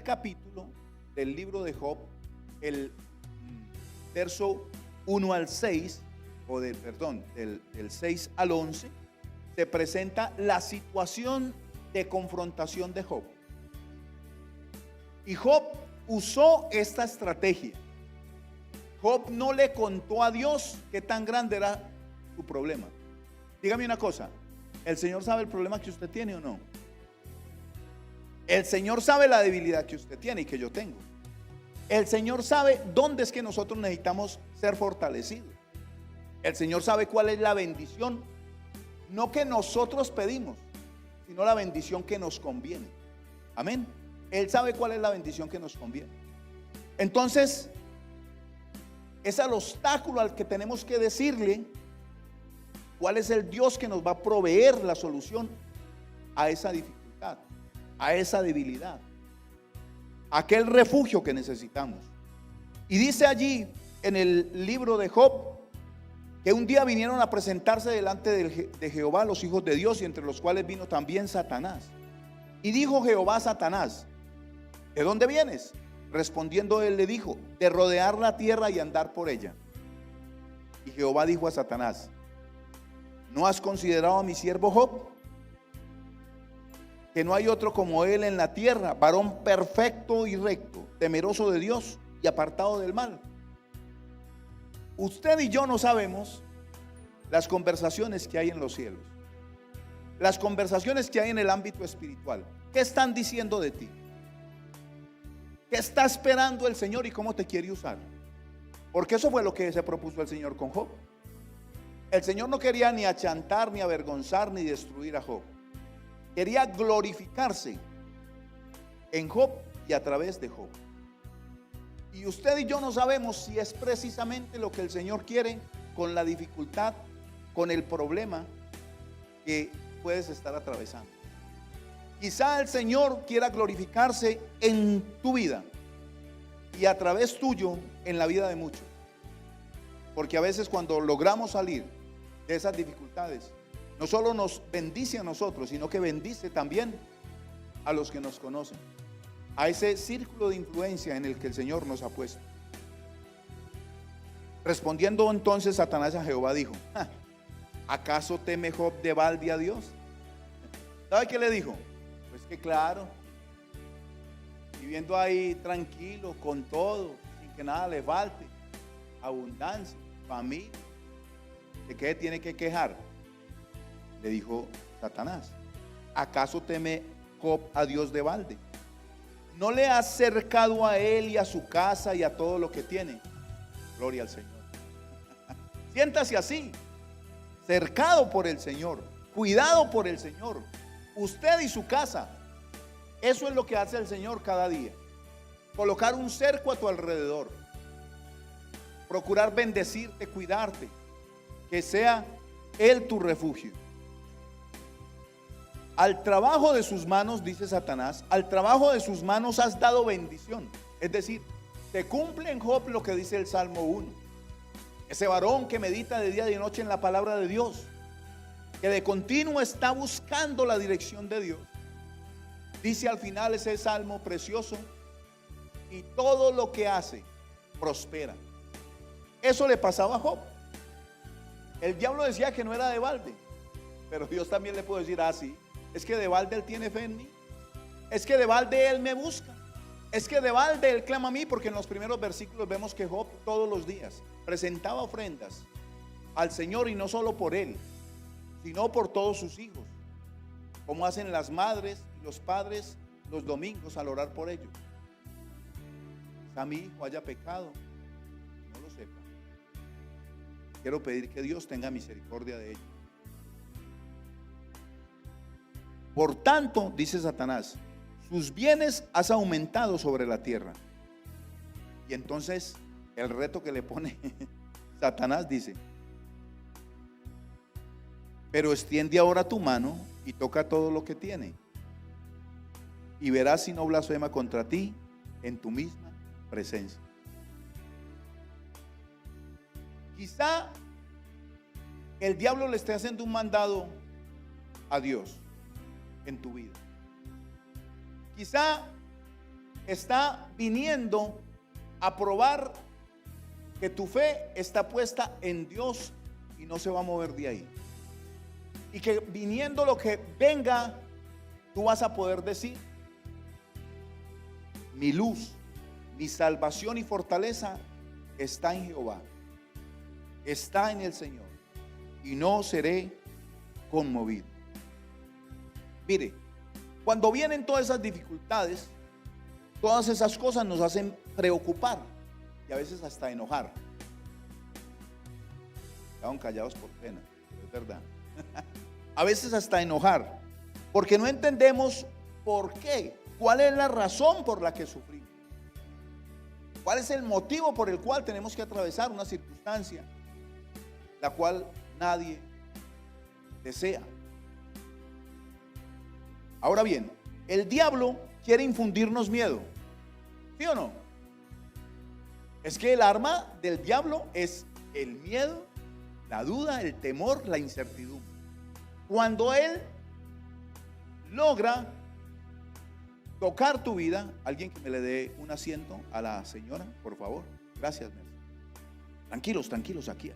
capítulo del libro de Job, el verso 1 al 6, del 6 al 11, se presenta la situación de confrontación de Job. Y Job usó esta estrategia. Job no le contó a Dios qué tan grande era su problema. Dígame una cosa, ¿el Señor sabe el problema que usted tiene o no? El Señor sabe la debilidad que usted tiene y que yo tengo. El Señor sabe dónde es que nosotros necesitamos ser fortalecidos. El Señor sabe cuál es la bendición, no que nosotros pedimos, sino la bendición que nos conviene. Amén. Él sabe cuál es la bendición que nos conviene. Entonces, es al obstáculo al que tenemos que decirle cuál es el Dios que nos va a proveer la solución a esa dificultad, a esa debilidad, aquel refugio que necesitamos. Y dice allí en el libro de Job que un día vinieron a presentarse delante de Jehová los hijos de Dios, y entre los cuales vino también Satanás. Y dijo Jehová a Satanás: ¿de dónde vienes? Respondiendo él le dijo: de rodear la tierra y andar por ella. Y Jehová dijo a Satanás: ¿no has considerado a mi siervo Job? Que no hay otro como él en la tierra, varón perfecto y recto, temeroso de Dios y apartado del mal. Usted y yo no sabemos las conversaciones que hay en los cielos, las conversaciones que hay en el ámbito espiritual. ¿Qué están diciendo de ti? ¿Qué está esperando el Señor y cómo te quiere usar? Porque eso fue lo que se propuso el Señor con Job. El Señor no quería ni achantar, ni avergonzar, ni destruir a Job. Quería glorificarse en Job y a través de Job. Y usted y yo no sabemos si es precisamente lo que el Señor quiere con la dificultad, con el problema que puedes estar atravesando. Quizá el Señor quiera glorificarse en tu vida y a través tuyo en la vida de muchos. Porque a veces cuando logramos salir de esas dificultades, no solo nos bendice a nosotros, sino que bendice también a los que nos conocen, a ese círculo de influencia en el que el Señor nos ha puesto. Respondiendo entonces Satanás a Jehová dijo: ¿acaso teme Job de balde a Dios? ¿Sabe qué le dijo? Pues que claro, viviendo ahí tranquilo, con todo, sin que nada le falte, abundancia, familia, ¿de qué tiene que quejar? Le dijo Satanás: ¿acaso teme Job a Dios de balde? ¿No le has cercado a él y a su casa y a todo lo que tiene? Gloria al Señor. Siéntase así, cercado por el Señor, cuidado por el Señor, usted y su casa. Eso es lo que hace el Señor cada día: colocar un cerco a tu alrededor, procurar bendecirte, cuidarte, que sea Él tu refugio. Al trabajo de sus manos, dice Satanás, al trabajo de sus manos has dado bendición. Es decir, se cumple en Job lo que dice el Salmo 1. Ese varón que medita de día y de noche en la palabra de Dios, que de continuo está buscando la dirección de Dios. Dice al final ese salmo precioso: y todo lo que hace prospera. Eso le pasaba a Job. El diablo decía que no era de balde, pero Dios también le puede decir: ah, sí, es que de balde él tiene fe en mí, es que de balde él me busca, es que de balde él clama a mí. Porque en los primeros versículos vemos que Job todos los días presentaba ofrendas al Señor, y no solo por él, sino por todos sus hijos, como hacen las madres y los padres los domingos al orar por ellos. Quizá mi hijo haya pecado, no lo sepa. Quiero pedir que Dios tenga misericordia de ellos. Por tanto, dice Satanás, sus bienes has aumentado sobre la tierra. Y entonces el reto que le pone Satanás dice: pero extiende ahora tu mano y toca todo lo que tiene, y verás si no blasfema contra ti en tu misma presencia. Quizá el diablo le esté haciendo un mandado a Dios en tu vida. Quizá está viniendo a probar que tu fe está puesta en Dios y no se va a mover de ahí. Y que viniendo lo que venga, tú vas a poder decir: mi luz, mi salvación y fortaleza está en Jehová, está en el Señor, y no seré conmovido. Mire, cuando vienen todas esas dificultades, todas esas cosas nos hacen preocupar y a veces hasta enojar. Estaban callados por pena, es verdad. A veces hasta enojar, porque no entendemos por qué, cuál es la razón por la que sufrimos, cuál es el motivo por el cual tenemos que atravesar una circunstancia la cual nadie desea. Ahora bien, el diablo quiere infundirnos miedo, ¿sí o no? Es que el arma del diablo es el miedo, la duda, el temor, la incertidumbre. Cuando él logra tocar tu vida, alguien que me le dé un asiento a la señora, por favor. Gracias, Mercedes. Tranquilos, tranquilos aquí.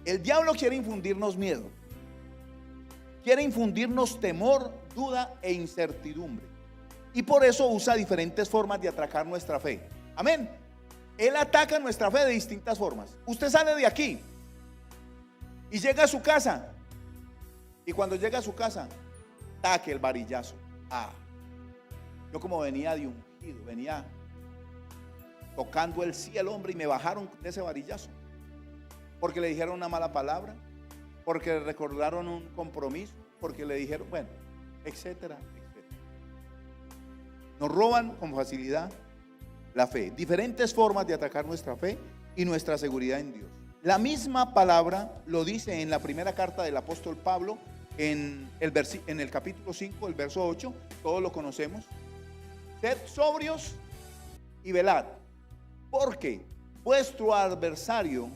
El diablo quiere infundirnos miedo, quiere infundirnos temor, duda e incertidumbre. Y por eso usa diferentes formas de atracar nuestra fe. Amén. Él ataca nuestra fe de distintas formas. Usted sale de aquí y llega a su casa. Y cuando llega a su casa, taque el varillazo. Yo como venía de ungido, venía tocando el cielo, hombre, y me bajaron de ese varillazo. Porque le dijeron una mala palabra, porque le recordaron un compromiso, porque le dijeron, bueno, etcétera, etcétera. Nos roban con facilidad la fe. Diferentes formas de atacar nuestra fe y nuestra seguridad en Dios. La misma palabra lo dice en la primera carta del apóstol Pablo, en el capítulo 5, el verso 8, todos lo conocemos. Sed sobrios y velad, porque vuestro adversario,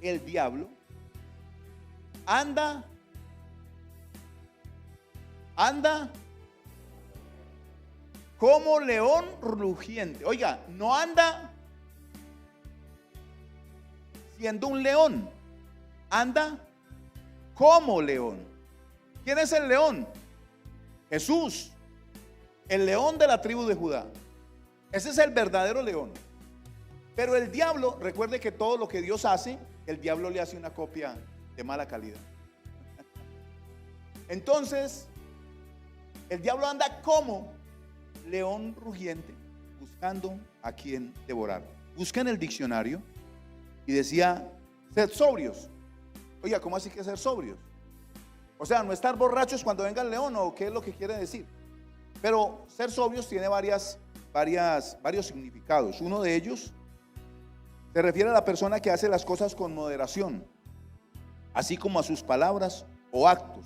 el diablo, anda como león rugiente. Oiga, no anda siendo un león, anda como león. ¿Quién es el león? Jesús, el león de la tribu de Judá. Ese es el verdadero león. Pero el diablo, recuerde que todo lo que Dios hace, el diablo le hace una copia de mala calidad. Entonces, el diablo anda como león rugiente, buscando a quien devorar. Busca en el diccionario y decía: sed sobrios. Oiga, ¿cómo así que ser sobrios? O sea, no estar borrachos cuando venga el león, ¿o qué es lo que quiere decir? Pero ser sobrios tiene varios significados. Uno de ellos se refiere a la persona que hace las cosas con moderación, así como a sus palabras o actos.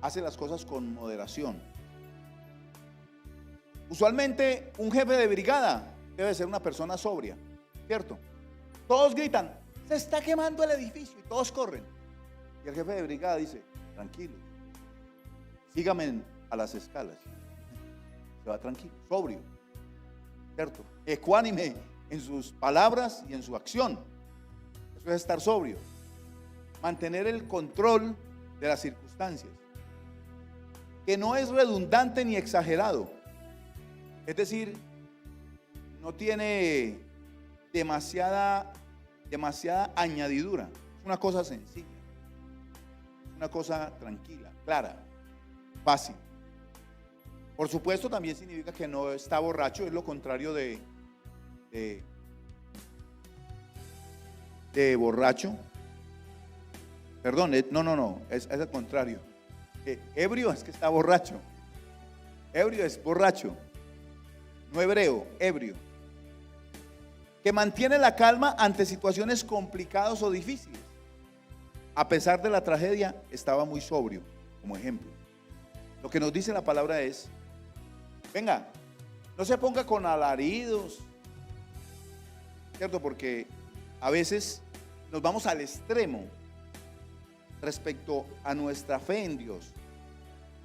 Hace las cosas con moderación. Usualmente un jefe de brigada debe ser una persona sobria, ¿cierto? Todos gritan: se está quemando el edificio, y todos corren. Y el jefe de brigada dice: tranquilo, sígame a las escalas. Se va tranquilo, sobrio, ¿cierto? Ecuánime en sus palabras y en su acción. Eso es estar sobrio. Mantener el control de las circunstancias, que no es redundante ni exagerado. Es decir, no tiene demasiada añadidura. Es una cosa sencilla, una cosa tranquila, clara, fácil. Por supuesto, también significa que no está borracho. Es lo contrario de borracho. Perdón, no, es al contrario. Ebrio es que está borracho. Ebrio es borracho. No hebreo, ebrio. Que mantiene la calma ante situaciones complicadas o difíciles. A pesar de la tragedia, estaba muy sobrio, como ejemplo. Lo que nos dice la palabra es: venga, no se ponga con alaridos, ¿cierto? Porque a veces nos vamos al extremo respecto a nuestra fe en Dios,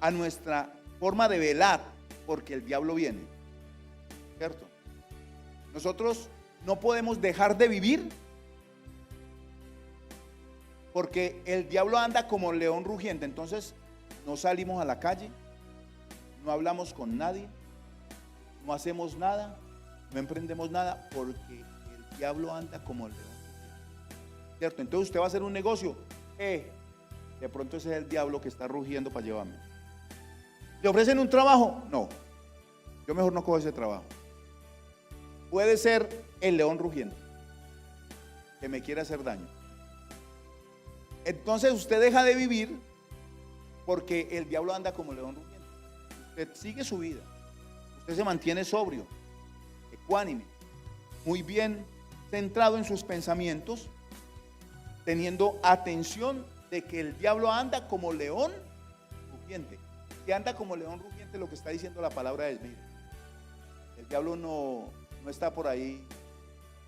a nuestra forma de velar, porque el diablo viene, ¿cierto? Nosotros no podemos dejar de vivir porque el diablo anda como león rugiente. Entonces no salimos a la calle, no hablamos con nadie, no hacemos nada, no emprendemos nada, porque el diablo anda como el león, ¿cierto? Entonces usted va a hacer un negocio, de pronto ese es el diablo que está rugiendo para llevarme. ¿Le ofrecen un trabajo? No, yo mejor no cojo ese trabajo. Puede ser el león rugiente que me quiere hacer daño. Entonces usted deja de vivir porque el diablo anda como león rugiente. Usted sigue su vida, usted se mantiene sobrio, ecuánime, muy bien centrado en sus pensamientos, teniendo atención de que el diablo anda como león rugiente. Que anda como león rugiente, lo que está diciendo la palabra es, mire, el diablo no está por ahí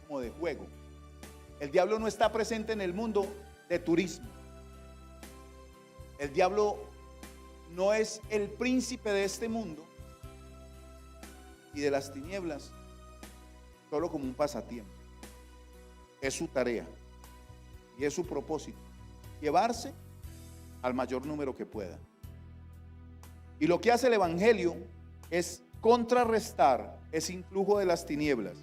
como de juego. El diablo no está presente en el mundo de turismo. El diablo no es el príncipe de este mundo y de las tinieblas solo como un pasatiempo. Es su tarea y es su propósito, llevarse al mayor número que pueda. Y lo que hace el Evangelio es contrarrestar ese influjo de las tinieblas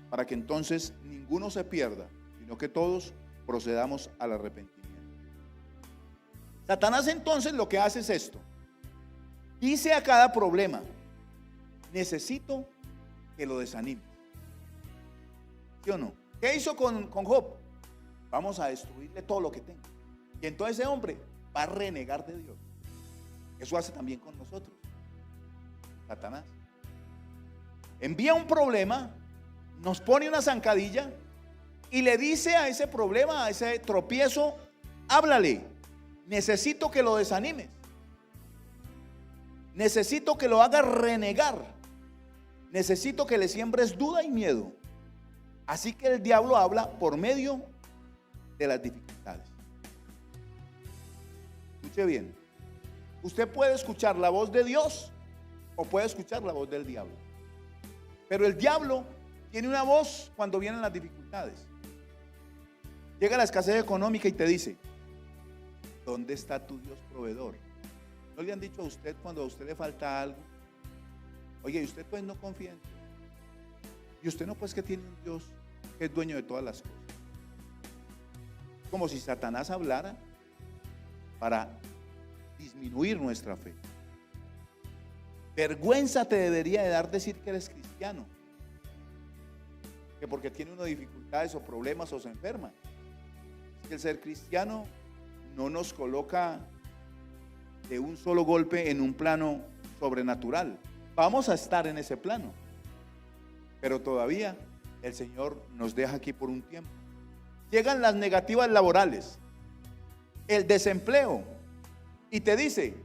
para que entonces ninguno se pierda, sino que todos procedamos al arrepentimiento. Satanás entonces lo que hace es esto: dice a cada problema, necesito que lo desanime. ¿Sí o no? ¿Qué hizo con Job? Vamos a destruirle todo lo que tenga. Y entonces ese hombre va a renegar de Dios. Eso hace también con nosotros Satanás. Envía un problema, nos pone una zancadilla y le dice a ese problema, a ese tropiezo, háblale, necesito que lo desanimes, necesito que lo hagas renegar, necesito que le siembres duda y miedo. Así que el diablo habla por medio de las dificultades. Escuche bien, usted puede escuchar la voz de Dios o puede escuchar la voz del diablo, pero el diablo tiene una voz cuando vienen las dificultades. Llega la escasez económica y te dice, ¿dónde está tu Dios proveedor? ¿No le han dicho a usted cuando a usted le falta algo? Oye, y usted pues no confía en Dios. Y usted no, pues que tiene un Dios que es dueño de todas las cosas. Como si Satanás hablara para disminuir nuestra fe. Vergüenza te debería de dar decir que eres cristiano, que porque tiene uno dificultades o problemas o se enferma. Es que el ser cristiano no nos coloca de un solo golpe en un plano sobrenatural. Vamos a estar en ese plano, pero todavía el Señor nos deja aquí por un tiempo. Llegan las negativas laborales, el desempleo, y te dice,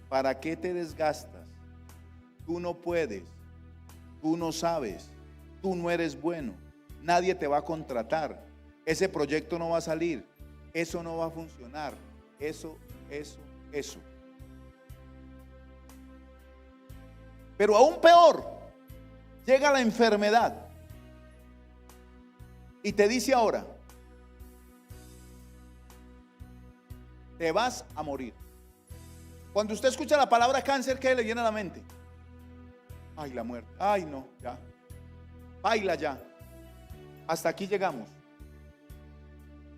¿para qué te desgastas? Tú no puedes, tú no sabes, tú no eres bueno, nadie te va a contratar, ese proyecto no va a salir, eso no va a funcionar, eso. Pero aún peor, llega la enfermedad y te dice ahora, te vas a morir. Cuando usted escucha la palabra cáncer, ¿qué le viene a la mente? Ay, la muerte. Ay, no, ya. Baila ya. Hasta aquí llegamos.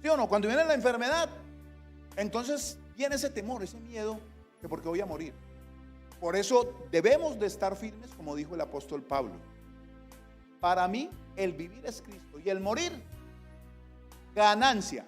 ¿Sí o no? Cuando viene la enfermedad, entonces viene ese temor, ese miedo, que porque voy a morir. Por eso debemos de estar firmes, como dijo el apóstol Pablo. Para mí, el vivir es Cristo y el morir, ganancia.